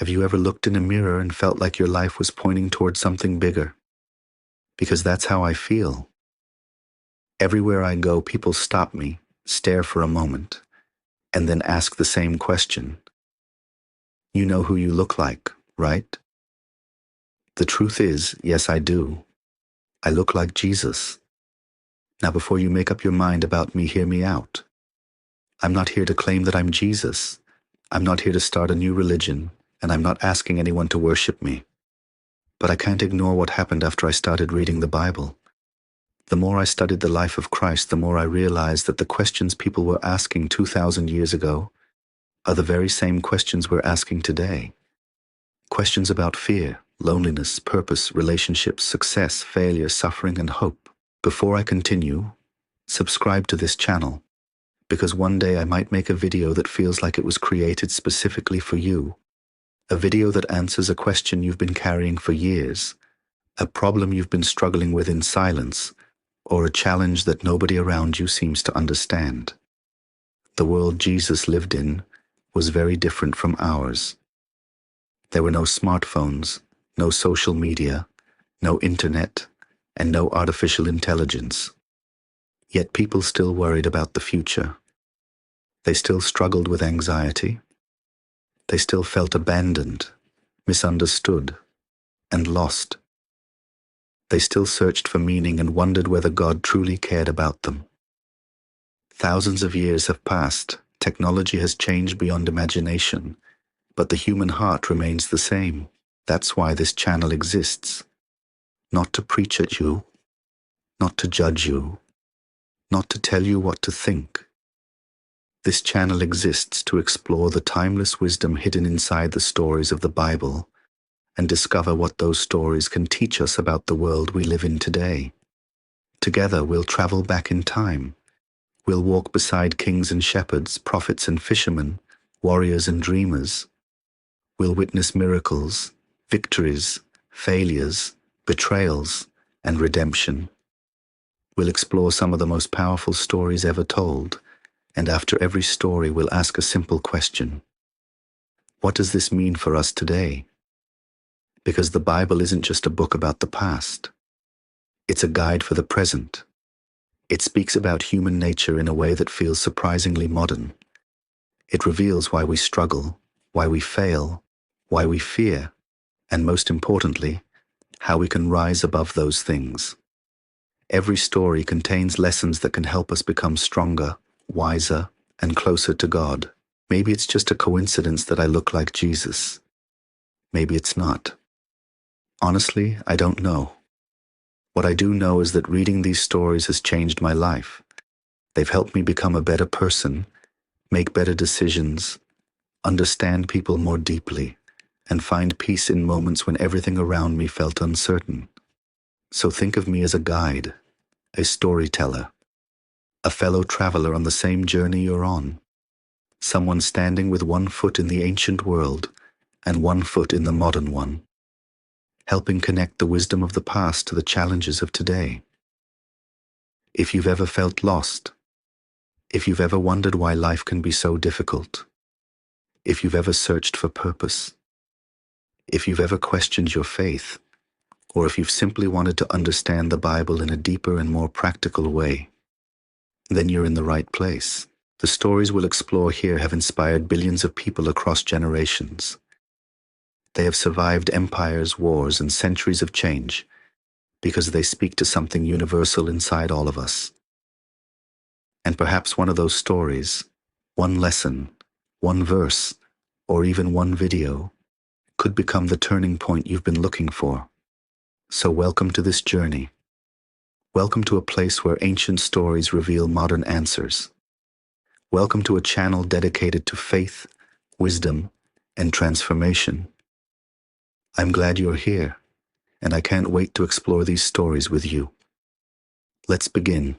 Have you ever looked in a mirror and felt like your life was pointing toward something bigger? Because that's how I feel. Everywhere I go, people stop me, stare for a moment, and then ask the same question. You know who you look like, right? The truth is, yes, I do. I look like Jesus. Now, before you make up your mind about me, hear me out. I'm not here to claim that I'm Jesus. I'm not here to start a new religion, and I'm not asking anyone to worship me. But I can't ignore what happened after I started reading the Bible. The more I studied the life of Christ, the more I realized that the questions people were asking 2,000 years ago are the very same questions we're asking today. Questions about fear, loneliness, purpose, relationships, success, failure, suffering, and hope. Before I continue, subscribe to this channel, because one day I might make a video that feels like it was created specifically for you. A video that answers a question you've been carrying for years, a problem you've been struggling with in silence, or a challenge that nobody around you seems to understand. The world Jesus lived in was very different from ours. There were no smartphones, no social media, no internet, and no artificial intelligence. Yet people still worried about the future. They still struggled with anxiety. They still felt abandoned, misunderstood, and lost. They still searched for meaning and wondered whether God truly cared about them. Thousands of years have passed, technology has changed beyond imagination, but the human heart remains the same. That's why this channel exists. Not to preach at you, not to judge you, not to tell you what to think. This channel exists to explore the timeless wisdom hidden inside the stories of the Bible and discover what those stories can teach us about the world we live in today. Together, we'll travel back in time. We'll walk beside kings and shepherds, prophets and fishermen, warriors and dreamers. We'll witness miracles, victories, failures, betrayals, and redemption. We'll explore some of the most powerful stories ever told, and after every story, we'll ask a simple question. What does this mean for us today? Because the Bible isn't just a book about the past. It's a guide for the present. It speaks about human nature in a way that feels surprisingly modern. It reveals why we struggle, why we fail, why we fear, and most importantly, how we can rise above those things. Every story contains lessons that can help us become stronger, wiser, and closer to God. Maybe it's just a coincidence that I look like Jesus. Maybe it's not. Honestly, I don't know. What I do know is that reading these stories has changed my life. They've helped me become a better person, make better decisions, understand people more deeply, and find peace in moments when everything around me felt uncertain. So think of me as a guide, a storyteller, a fellow traveler on the same journey you're on, someone standing with one foot in the ancient world and one foot in the modern one, helping connect the wisdom of the past to the challenges of today. If you've ever felt lost, if you've ever wondered why life can be so difficult, if you've ever searched for purpose, if you've ever questioned your faith, or if you've simply wanted to understand the Bible in a deeper and more practical way, then you're in the right place. The stories we'll explore here have inspired billions of people across generations. They have survived empires, wars, and centuries of change because they speak to something universal inside all of us. And perhaps one of those stories, one lesson, one verse, or even one video, could become the turning point you've been looking for. So welcome to this journey. Welcome to a place where ancient stories reveal modern answers. Welcome to a channel dedicated to faith, wisdom, and transformation. I'm glad you're here, and I can't wait to explore these stories with you. Let's begin.